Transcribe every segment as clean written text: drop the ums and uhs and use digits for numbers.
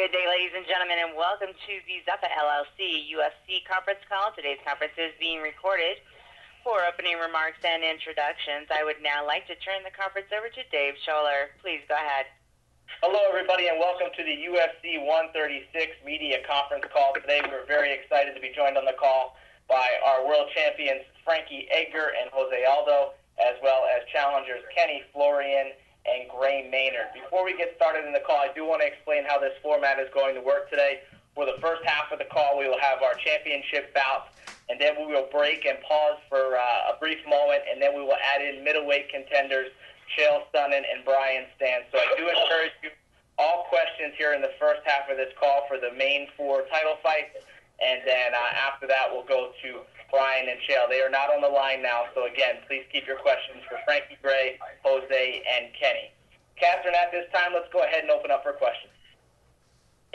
Good day, ladies and gentlemen, and welcome to the Zuffa LLC UFC conference call. Today's conference is being recorded. For opening remarks and introductions, I would now like to turn the conference over to Dave Scholler. Please go ahead. Hello, everybody, and welcome to the UFC 136 media conference call. Today, we're very excited to be joined on the call by our world champions, Frankie, Edgar, and Jose Aldo, as well as challengers Kenny, Florian, and Maynard. Before we get started in the call, I do want to explain how this format is going to work today. For the first half of the call, we will have our championship bouts, and then we will break and pause for a brief moment, and then we will add in middleweight contenders, Chael Sonnen and Brian Stan. So I do encourage you, all questions here in the first half of this call for the main four title fights, and then after that, we'll go to Brian and Chael. They are not on the line now, so again, please keep your questions for Frankie Gray, Jose, and Kenny. Catherine, at this time, let's go ahead and open up for questions.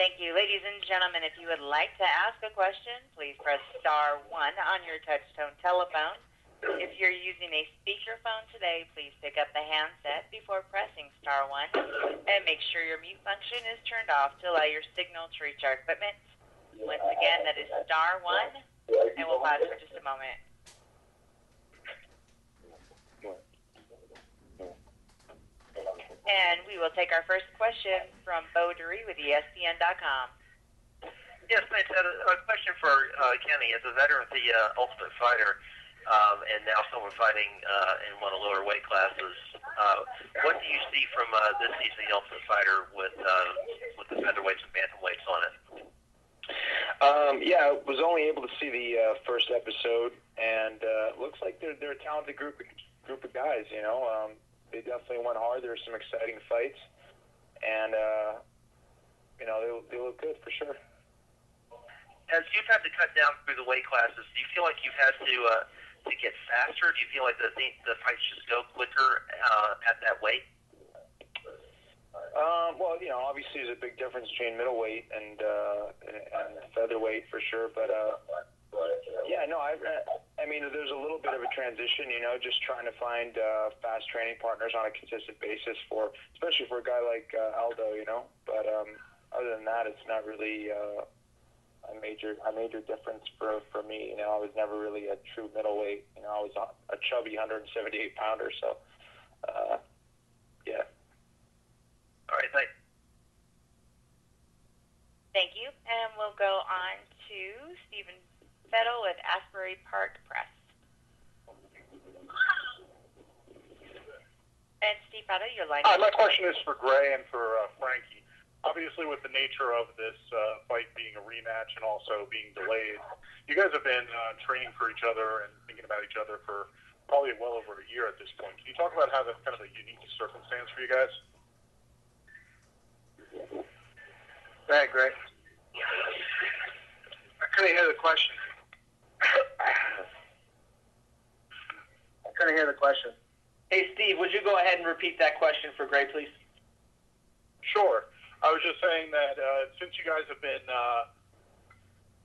Thank you. Ladies and gentlemen, if you would like to ask a question, please press star 1 on your touch-tone telephone. If you're using a speakerphone today, please pick up the handset before pressing star 1, and make sure your mute function is turned off to allow your signal to reach our equipment. Once again, that is star 1. And we'll pause for just a moment. And we will take our first question from Bo Dury with ESPN.com. Yes, thanks. I had a question for Kenny. As a veteran of the Ultimate Fighter, and now someone fighting in one of the lower weight classes, what do you see from this season of the Ultimate Fighter with the featherweights and bantamweights on it? Yeah, I was only able to see the first episode, and looks like they're a talented group of guys. You know, they definitely went hard. There were some exciting fights, and you know, they look good for sure. As you've had to cut down through the weight classes, do you feel like you've had to get faster? Do you feel like the fights just go quicker at that weight? Well, you know, obviously there's a big difference between middleweight and featherweight for sure, but yeah, no, I mean, there's a little bit of a transition, you know, just trying to find fast training partners on a consistent basis especially for a guy like Aldo, you know. But other than that, it's not really a major difference for me. You know, I was never really a true middleweight. You know, I was a chubby 178 pounder, so yeah. All right, thanks. Thank you. And we'll go on to Stephen Fettel with Asbury Park Press. And Steve Fettel, your line. My question is for Gray and for Frankie. Obviously, with the nature of this fight being a rematch and also being delayed, you guys have been training for each other and thinking about each other for probably well over a year at this point. Can you talk about how that's kind of a unique circumstance for you guys? Go ahead, Greg. I couldn't hear the question. Hey, Steve, would you go ahead and repeat that question for Gray, please? Sure. I was just saying that since you guys have been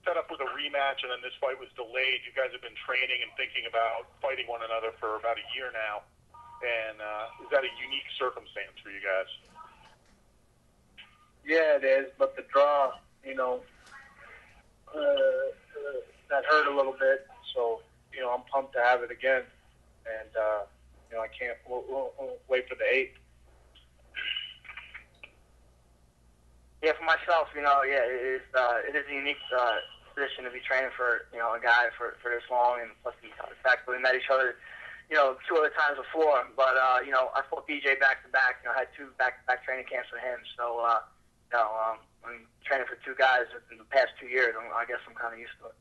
set up with a rematch and then this fight was delayed, you guys have been training and thinking about fighting one another for about a year now. And is that a unique circumstance for you guys? Yeah, it is, but the draw, you know, that hurt a little bit. So, you know, I'm pumped to have it again, and you know, I can't we'll wait for the 8th. Yeah, for myself, you know, yeah, it is a unique position to be training for, you know, a guy for this long, and plus the fact that we met each other, you know, 2 other times before. But you know, I fought BJ back to back. You know, I had 2 back-to-back training camps with him. So you know, I'm training for 2 guys in the past 2 years. I guess I'm kind of used to it.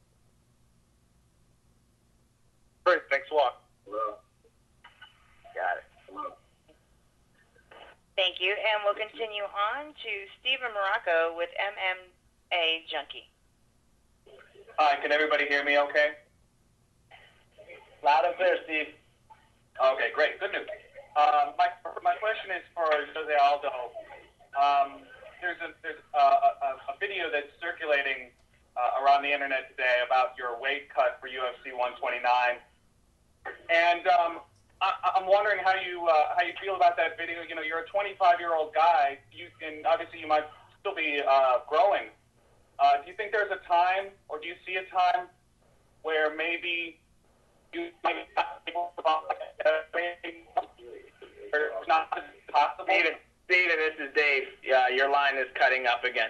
Great, thanks a lot. Got it. Thank you. And we'll continue on to Steven Morocco with MMA Junkie. Hi, can everybody hear me okay? Loud and clear, Steve. Okay, great. Good news. My question is for Jose Aldo. There's a video that's circulating around the internet today about your weight cut for UFC 129, and I'm wondering how you feel about that video. You know, you're a 25-year-old guy, and obviously you might still be growing. Do you think there's a time, or do you see a time where maybe you might not be able to it's not possible? Steven, this is Dave. Yeah, your line is cutting up again.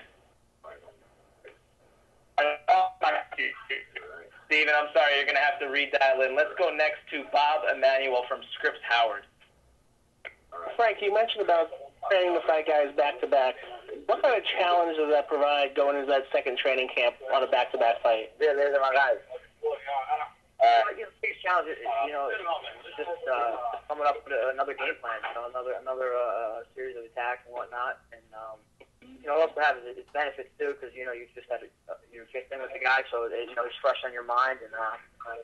Steven, I'm sorry, you're going to have to redial in. Let's go next to Bob Emanuel from Scripps Howard. Frank, you mentioned about training the fight guys back-to-back. What kind of challenge does that provide going into that second training camp on a back-to-back fight? Yeah, those are my guys. The biggest challenge is, just coming up with another game plan, another series of attacks and whatnot. And, it also has its benefits, too, because, you just had you kicked in with the guy, so, it's fresh on your mind. And,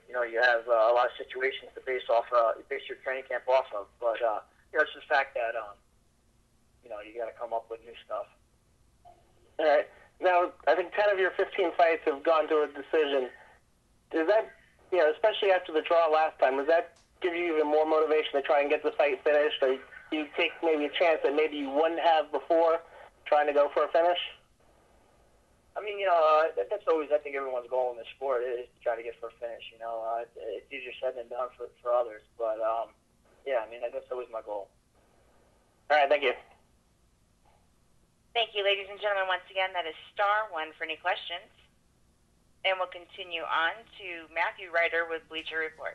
you have a lot of situations to base your training camp off of. But, it's just the fact that, you got to come up with new stuff. All right. Now, I think 10 of your 15 fights have gone to a decision. Does that, especially after the draw last time, does that give you even more motivation to try and get the fight finished? Or you take maybe a chance that maybe you wouldn't have before trying to go for a finish? I mean, that's always, I think, everyone's goal in this sport is to try to get for a finish. It's easier said than done for others. But, yeah, I mean, that's always my goal. All right, thank you. Thank you, ladies and gentlemen. Once again, that is *1 for any questions. And we'll continue on to Matthew Ryder with Bleacher Report.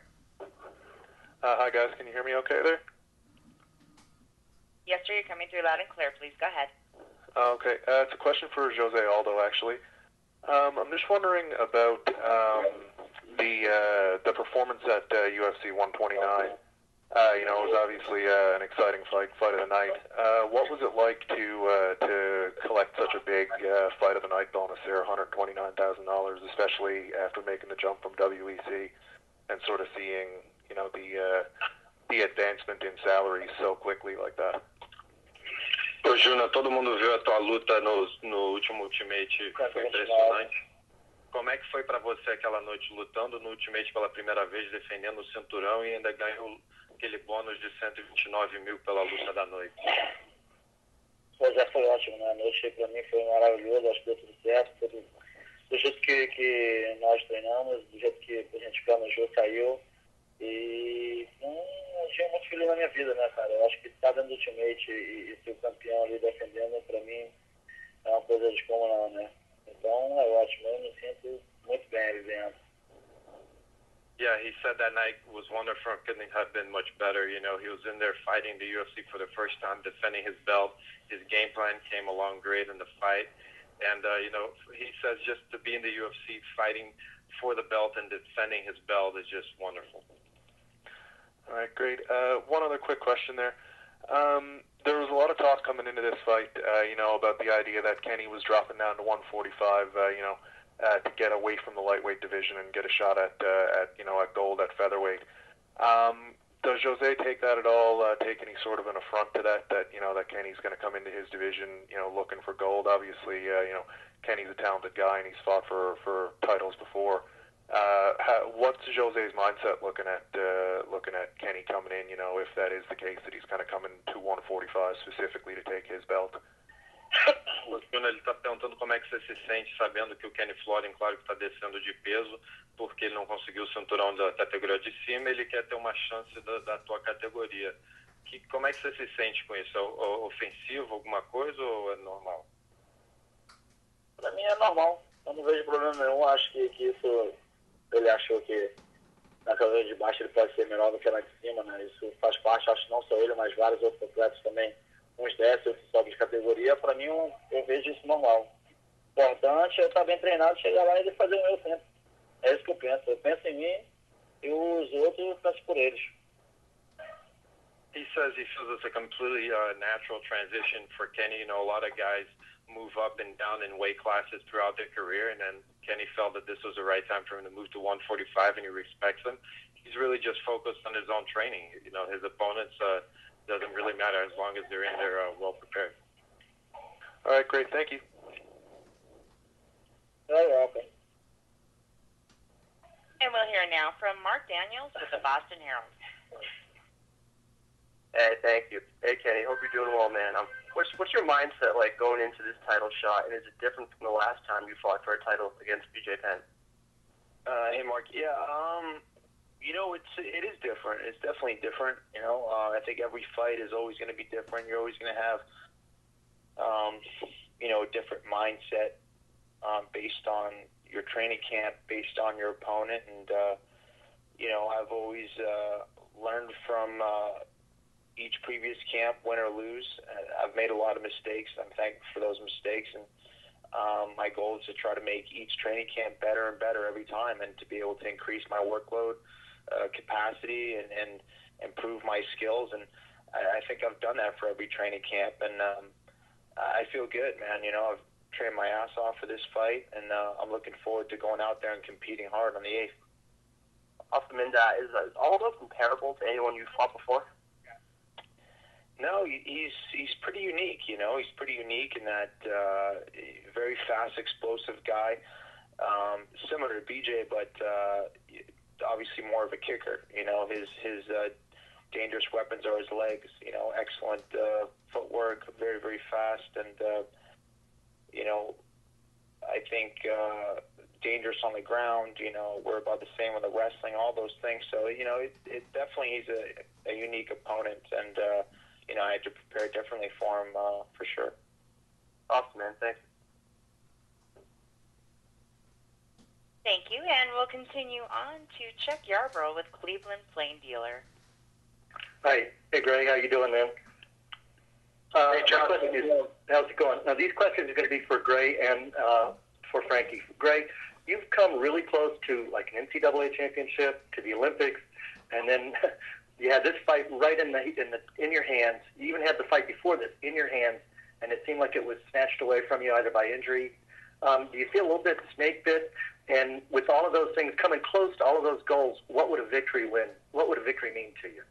Hi, guys. Can you hear me okay there? Yes, sir. You're coming through loud and clear. Please go ahead. Okay. It's a question for Jose Aldo, actually. I'm just wondering about the performance at UFC 129. It was obviously an exciting fight of the night. What was it like to collect such a big fight of the night bonus there, $129,000, especially after making the jump from WEC and sort of seeing, the advancement in salaries so quickly like that? Ô, Júnior, todo mundo viu a tua luta no último Ultimate, foi impressionante. Como é que foi para você aquela noite lutando no Ultimate pela primeira vez, defendendo o cinturão e ainda ganhou aquele bônus de 129 mil pela luta da noite? Pois é, foi ótimo, né? A noite para mim foi maravilhosa, acho que deu tudo certo, do jeito que nós treinamos, do jeito que a gente planejou, saiu. E um dia muito feliz na minha vida, né, cara? Eu acho que estar dentro do Ultimate e ser o campeão ali defendendo, pra mim, é uma coisa de como não, né? Então é ótimo, eu me sinto muito bem ali dentro. Yeah, he said that night was wonderful. Couldn't have been much better. He was in there fighting the UFC for the first time, defending his belt. His game plan came along great in the fight. And, he says just to be in the UFC fighting for the belt and defending his belt is just wonderful. All right, great. One other quick question there. There was a lot of talk coming into this fight, about the idea that Kenny was dropping down to 145, to get away from the lightweight division and get a shot at gold at featherweight. Does Jose take that at all? Take any sort of an affront to that Kenny's going to come into his division, looking for gold? Obviously, Kenny's a talented guy and he's fought for titles before. What's Jose's mindset looking at Kenny coming in? If that is the case, that he's kind of coming to 145 specifically to take his belt. O Júnior, ele está perguntando como é que você se sente sabendo que o Kenny Florian, claro que está descendo de peso, porque ele não conseguiu o cinturão da categoria de cima, ele quer ter uma chance da tua categoria. Como é que você se sente com isso? É ofensivo, alguma coisa, ou é normal? Para mim é normal, eu não vejo problema nenhum. Acho que isso, ele achou que na categoria de baixo ele pode ser melhor do que na de cima, né? Isso faz parte, acho que não só ele, mas vários outros atletas também. Uns descem, outros sobem de categoria. Para mim, eu vejo isso normal. O importante é estar bem treinado, chegar lá e fazer o meu tempo. É isso que eu penso. Eu penso em mim e os outros eu penso por eles. He says he feels it's a completely natural transition for Kenny. A lot of guys move up and down in weight classes throughout their career, and then Kenny felt that this was the right time for him to move to 145, and he respects him. He's really just focused on his own training. His opponents doesn't really matter as long as they're in there well prepared. All right, great. Thank you. You're welcome. And we'll hear now from Mark Daniels with the Boston Herald. Hey, thank you. Hey, Kenny, hope you're doing well, man. I'm what's your mindset like going into this title shot, and is it different from the last time you fought for a title against BJ Penn? Hey, Mark. Yeah, it is different. It's definitely different. I think every fight is always going to be different. You're always going to have, a different mindset based on your training camp, based on your opponent, and I've always learned from each previous camp, win or lose. I've made a lot of mistakes. I'm thankful for those mistakes, and my goal is to try to make each training camp better and better every time, and to be able to increase my workload capacity and improve my skills. And I think I've done that for every training camp, and I feel good, man. I've trained my ass off for this fight, and I'm looking forward to going out there and competing hard on the 8th. Awesome. And is Aldo comparable to anyone you've fought before? No, he's pretty unique. He's pretty unique in that very fast, explosive guy, similar to BJ, but obviously more of a kicker. His dangerous weapons are his legs. Excellent footwork, very, very fast, and I think dangerous on the ground. We're about the same with the wrestling, all those things. So it definitely he's a unique opponent, and I had to prepare differently for him for sure. Awesome, man. Thanks. Thank you, and we'll continue on to Chuck Yarbrough with Cleveland Plain Dealer. Hi. Hey, Greg. How you doing, man? Hey, Chuck. How's it going? Now, these questions are going to be for Gray and for Frankie. Gray, you've come really close to like an NCAA championship, to the Olympics, and then you had this fight right in your hands. You even had the fight before this in your hands, and it seemed like it was snatched away from you either by injury. Do you feel a little bit snake bit? And with all of those things coming close to all of those goals, what would a victory win? What would a victory mean to you?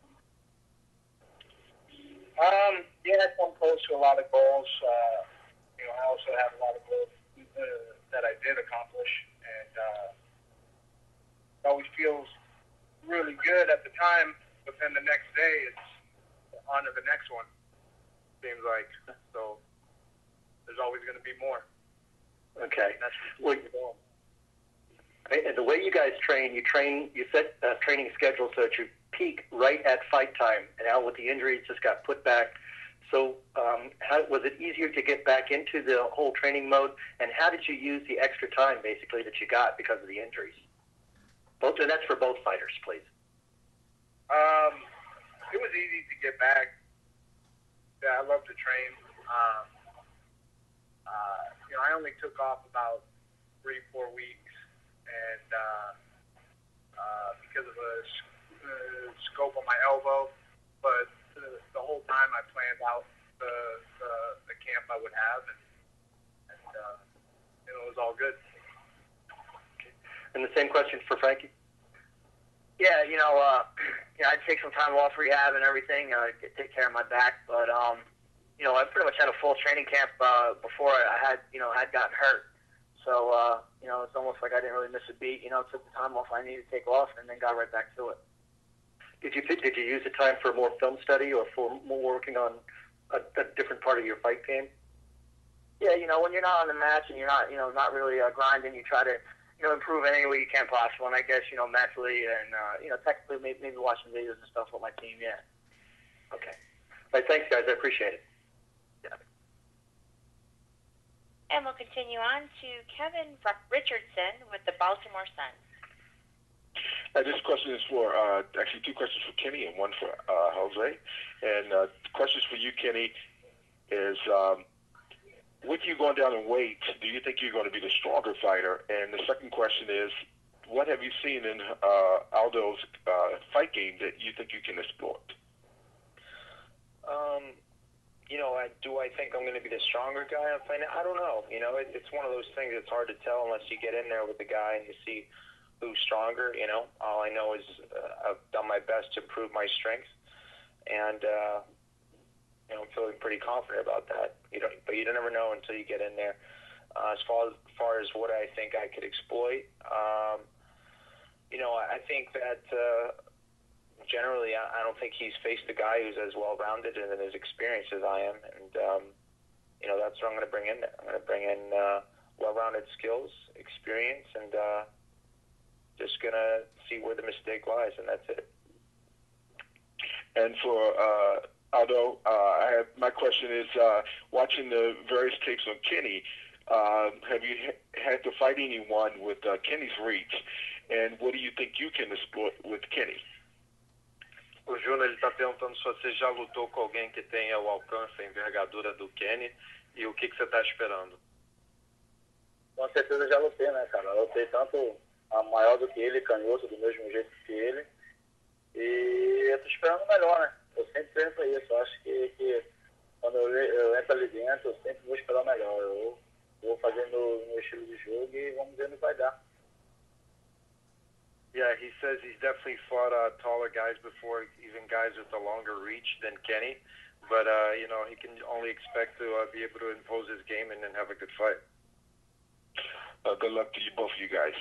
Yeah, I come close to a lot of goals. I also have a lot of goals that I did accomplish, and it always feels really good at the time, but then the next day it's on to the next one. Seems like so. There's always going to be more. Okay. That's and the way you guys train, you set a training schedule so that you peak right at fight time. And now with the injuries, just got put back. So was it easier to get back into the whole training mode? And how did you use the extra time, basically, that you got because of the injuries? And that's for both fighters, please. It was easy to get back. Yeah, I love to train. I only took off about 3-4 weeks, and because of a scope on my elbow, but the whole time I planned out the camp I would have, and it was all good. Okay. And the same question for Frankie? Yeah, I'd take some time off rehab and everything, take care of my back, but I pretty much had a full training camp before I had gotten hurt. So, it's almost like I didn't really miss a beat. Took the time off I needed to take off, and then got right back to it. Did you use the time for more film study or for more working on a different part of your fight game? Yeah, when you're not on the match and you're not, not really grinding, you try to, improve any way you can possible. And I guess, mentally and, technically maybe watching videos and stuff with my team, yeah. Okay. All right, thanks, guys. I appreciate it. Yeah. And we'll continue on to Kevin Richardson with the Baltimore Sun. This question is for, actually two questions for Kenny and one for Jose. And the questions for you, Kenny, is with you going down in weight, do you think you're going to be the stronger fighter? And the second question is, what have you seen in Aldo's fight game that you think you can exploit? Do I think I'm going to be the stronger guy? I don't know. It's one of those things that's hard to tell unless you get in there with the guy and you see who's stronger. All I know is I've done my best to improve my strength, and I'm feeling pretty confident about that. But you never know until you get in there. As far as what I think I could exploit, I think that generally I don't think he's faced a guy who's as well-rounded and as experienced as I am, and that's what I'm going to bring in there. I'm going to bring in well-rounded skills, experience, and just going to see where the mistake lies, and that's it. And for Aldo, my question is, watching the various tapes on Kenny, have you had to fight anyone with Kenny's reach? And what do you think you can exploit with Kenny? O Júnior está perguntando se você já lutou com alguém que tenha o alcance, a envergadura do Kenny, e o que você está esperando? Com certeza já lutei, né, cara? Eu lutei tanto a maior do que ele, canhoto, do mesmo jeito que ele. E eu tô esperando o melhor, né? Eu sempre penso isso. Eu acho que quando eu entro ali dentro, eu sempre vou esperar o melhor. Eu vou fazer meu estilo de jogo e vamos ver no que vai dar. Yeah, he says he's definitely fought taller guys before, even guys with a longer reach than Kenny. But, he can only expect to be able to impose his game and then have a good fight. Good luck to you, both of you guys.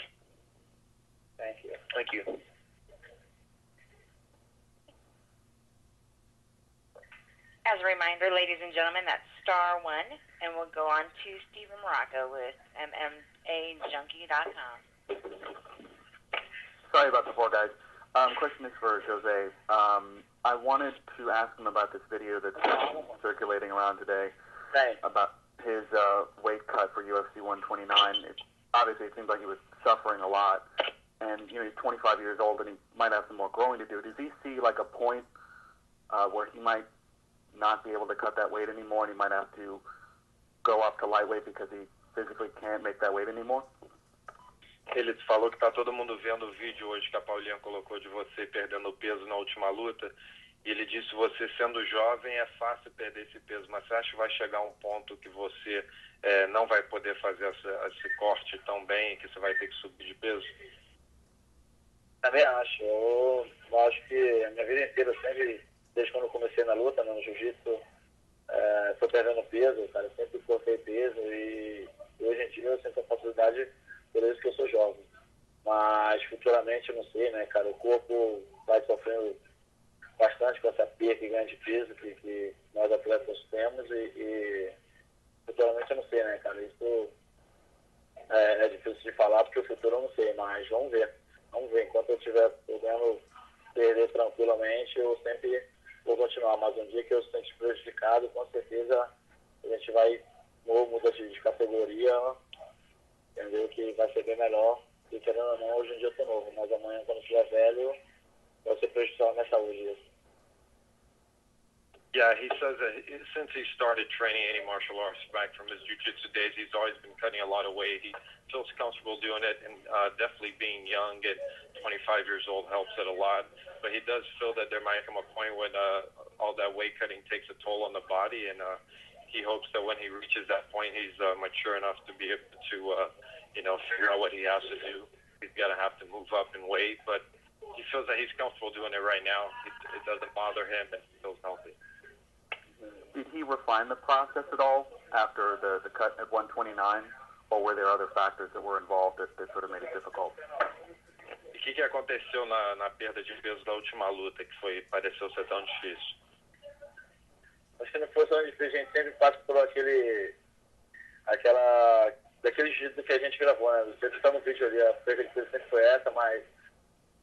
Thank you. Thank you. As a reminder, ladies and gentlemen, that's *1, and we'll go on to Steven Morocco with MMAjunkie.com. Sorry about before, guys. Question is for Jose. I wanted to ask him about this video that's circulating around today about his weight cut for UFC 129. Obviously, it seems like he was suffering a lot, and he's 25 years old, and he might have some more growing to do. Does he see like a point where he might not be able to cut that weight anymore, and he might have to go up to lightweight because he physically can't make that weight anymore? Ele falou que tá todo mundo vendo o vídeo hoje que a Paulinha colocou de você perdendo peso na última luta. E ele disse que você, sendo jovem, é fácil perder esse peso. Mas você acha que vai chegar um ponto que você não vai poder fazer esse corte tão bem e que você vai ter que subir de peso? Também acho. Eu acho que a minha vida inteira, sempre, desde quando eu comecei na luta, no jiu-jitsu, foi perdendo peso, cara. Eu sempre cortei peso e hoje em dia eu sinto a facilidade por isso que eu sou jovem. Mas futuramente eu não sei, né, cara? O corpo vai sofrendo bastante com essa perda e ganho de peso que nós atletas temos e futuramente eu não sei, né, cara? Isso é difícil de falar porque o futuro eu não sei, mas vamos ver. Vamos ver. Enquanto eu estiver podendo perder tranquilamente, eu sempre vou continuar. Mas um dia que eu se sente prejudicado, com certeza a gente vai muda de categoria, entendeu? Que vai ser bem melhor. E querendo ou não, hoje em dia eu tô novo, mas amanhã, quando eu estiver velho, vai ser prejudicial na minha saúde. Yeah, he says that since he started training any martial arts back from his jiu-jitsu days, he's always been cutting a lot of weight. He feels comfortable doing it, and definitely being young at 25 years old helps it a lot. But he does feel that there might come a point when all that weight cutting takes a toll on the body, and he hopes that when he reaches that point, he's mature enough to be able to, figure out what he has to do. He's going to have to move up in weight, but he feels that he's comfortable doing it right now. It doesn't bother him, and he feels healthy. Did he refine the process at all after the cut at 129, or were there other factors that were involved that sort of made it difficult? E o que aconteceu na perda de peso da última luta que pareceu ser tão difícil? Acho que não foi tão difícil, a gente sempre passa por daquele jeito que a gente gravou, né? Você está no vídeo ali, a perda de peso sempre foi essa, mas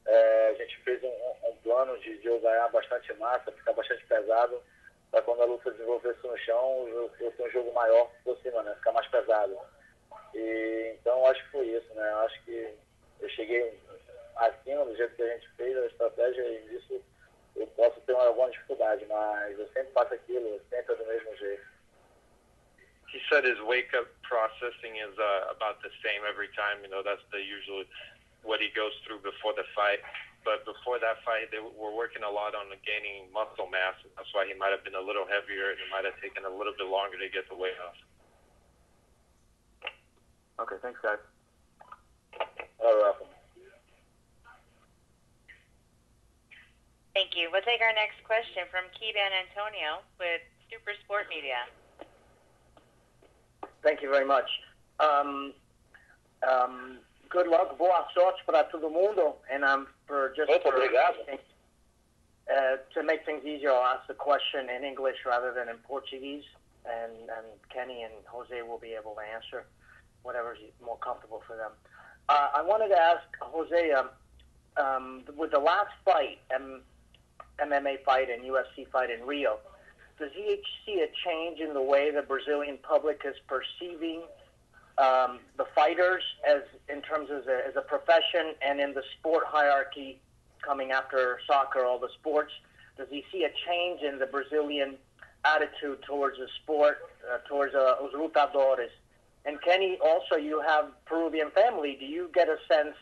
a gente fez um plano de eu ganhar bastante massa, ficar bastante pesado, para quando a luta desenvolvesse no chão, eu ter um jogo maior por cima, né? Ficar mais pesado. E então acho que foi isso, né? Acho que eu cheguei acima do jeito que a gente fez a estratégia e nisso eu posso ter alguma dificuldade, mas eu sempre faço aquilo, sempre do mesmo jeito. He said his wake-up processing is about the same every time. That's usually what he goes through before the fight. But before that fight, they were working a lot on gaining muscle mass. That's why he might have been a little heavier, and it might have taken a little bit longer to get the weight off. Okay, thanks, guys. You're welcome. Thank you. We'll take our next question from Keeban Antonio with Super Sport Media. Thank you very much. Good luck, boa sorte para todo mundo, and to make things easier, I'll ask the question in English rather than in Portuguese. and Kenny and Jose will be able to answer whatever's more comfortable for them. I wanted to ask Jose, with the last fight, MMA fight and UFC fight in Rio, does he see a change in the way the Brazilian public is perceiving the fighters as in terms of as a profession and in the sport hierarchy coming after soccer, all the sports? Does he see a change in the Brazilian attitude towards the sport, towards os lutadores? And Kenny, also you have Peruvian family. Do you get a sense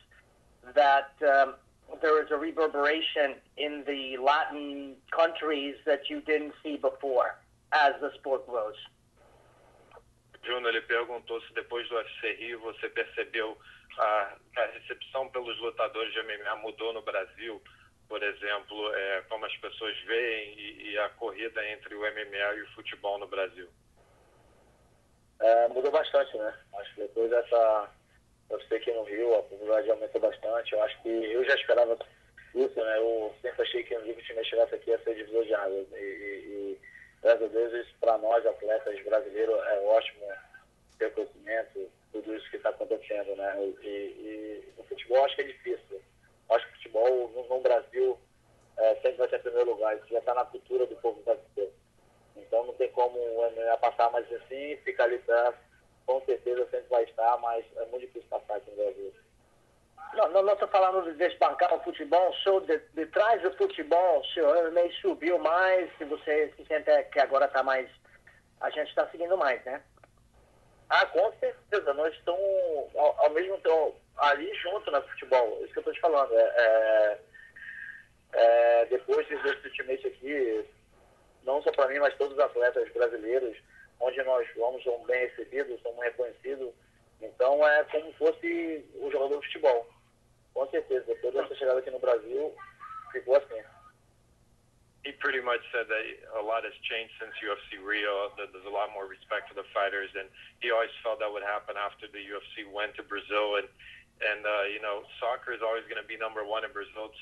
that there is a reverberation in the Latin countries that you didn't see before as the sport grows? Juno, ele perguntou se depois do UFC Rio você percebeu que a recepção pelos lutadores de MMA mudou no Brasil, por exemplo, como as pessoas veem e a corrida entre o MMA e o futebol no Brasil. Mudou bastante, né? Acho que depois dessa UFC aqui no Rio, a popularidade aumentou bastante. Eu acho que eu já esperava isso, né? Eu sempre achei que um dia que o time chegasse aqui ia ser divisor de águas. E graças a Deus, isso para nós, atletas brasileiros, é ótimo ter conhecimento, tudo isso que está acontecendo, né? E no futebol acho que é difícil. Acho que o futebol no Brasil sempre vai ser em primeiro lugar. Isso já está na cultura do povo brasileiro. Então não tem como passar mais assim, ficar ali perto. Com certeza sempre vai estar, mas é muito difícil passar aqui no Brasil. Não estou falando de desbancar o futebol, o senhor de trás do futebol, o senhor meio subiu mais, se você se sente que agora está mais, a gente está seguindo mais, né? Com certeza, nós estamos ao mesmo tempo ali junto no futebol, isso que eu estou te falando. Depois desse ultimate aqui, não só para mim, mas todos os atletas brasileiros, onde nós vamos, somos bem recebidos, somos reconhecidos. Então é como se fosse o jogador de futebol. Com certeza, depois dessa chegada aqui no Brasil, ficou assim. He pretty much said that a lot has changed since UFC Rio, that there's a lot more respect for the fighters, and he always felt that would happen after the UFC went to Brazil. And you know, soccer is always going to be number one in Brazil.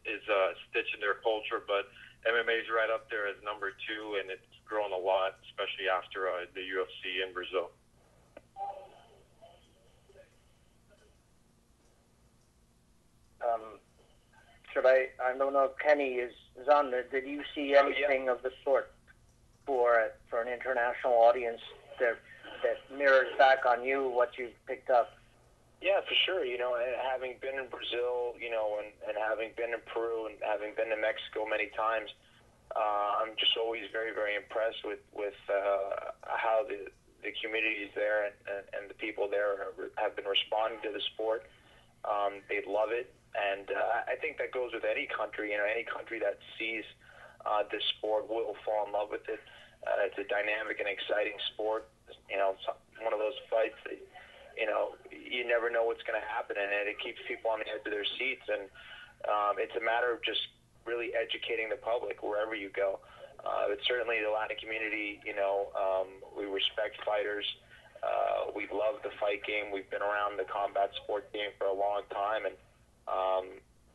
It's a stitch in their culture, but MMA is right up there as number two, and it's grown a lot, especially after the UFC in Brazil. I don't know if Kenny is on there. Did you see anything of the sort for an international audience that mirrors back on you what you've picked up? Yeah, for sure. You know, having been in Brazil, you know, and having been in Peru and having been to Mexico many times, I'm just always very, very impressed with how the communities there and the people there have been responding to the sport. They love it. And I think that goes with any country. You know, any country that sees this sport will fall in love with it. It's a dynamic and exciting sport. You know, it's one of those fights that, you know, you never know what's going to happen, and it keeps people on the edge of their seats. And it's a matter of just really educating the public wherever you go. But certainly the Latin community, you know, we respect fighters. We love the fight game. We've been around the combat sport game for a long time, and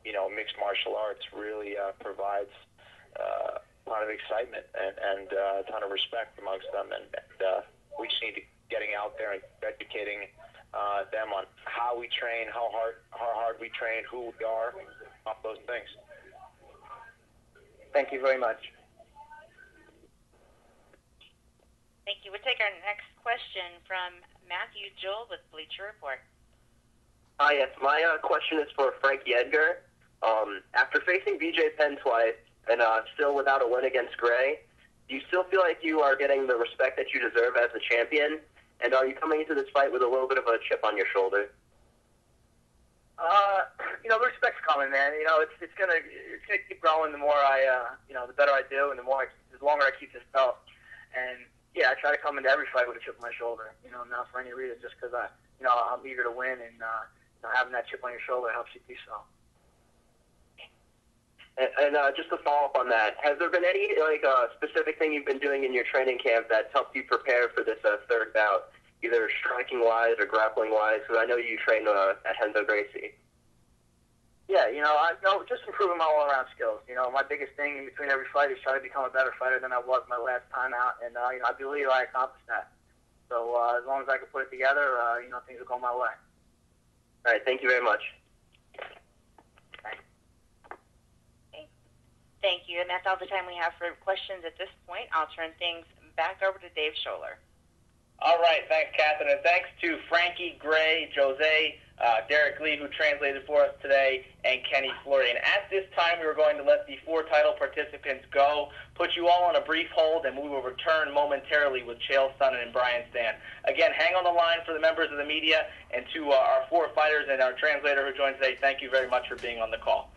you know, mixed martial arts really provides a lot of excitement and a ton of respect amongst them. And we just need to getting out there and educating them on how we train, how hard we train, who we are, all those things. Thank you very much. Thank you. We'll take our next question from Matthew Joel with Bleacher Report. Hi, yes. My question is for Frankie Edgar. After facing BJ Penn twice and still without a win against Gray, do you still feel like you are getting the respect that you deserve as a champion? And are you coming into this fight with a little bit of a chip on your shoulder? You know, the respect's coming, man. You know, it's gonna keep growing the more the better I do, and the longer I keep this belt. And yeah, I try to come into every fight with a chip on my shoulder. You know, not for any reason, just because I'm eager to win, and having that chip on your shoulder helps you do so. And just to follow up on that, has there been any specific thing you've been doing in your training camp that's helped you prepare for this third bout, either striking wise or grappling wise? Because I know you train at Renzo Gracie. Yeah, just improving my all-around skills. My biggest thing in between every fight is try to become a better fighter than I was my last time out, and I believe I accomplished that. So as long as I can put it together, things will go my way. All right, thank you very much. Thank you, and that's all the time we have for questions at this point. I'll turn things back over to Dave Scholler. All right, thanks, Catherine, and thanks to Frankie, Gray, Jose, Derek Lee, who translated for us today, and Kenny Florian. At this time, we were going to let the 4 title participants go, put you all on a brief hold, and we will return momentarily with Chael Sonnen and Brian Stann. Again, hang on the line for the members of the media, and to our 4 fighters and our translator who joined today, thank you very much for being on the call.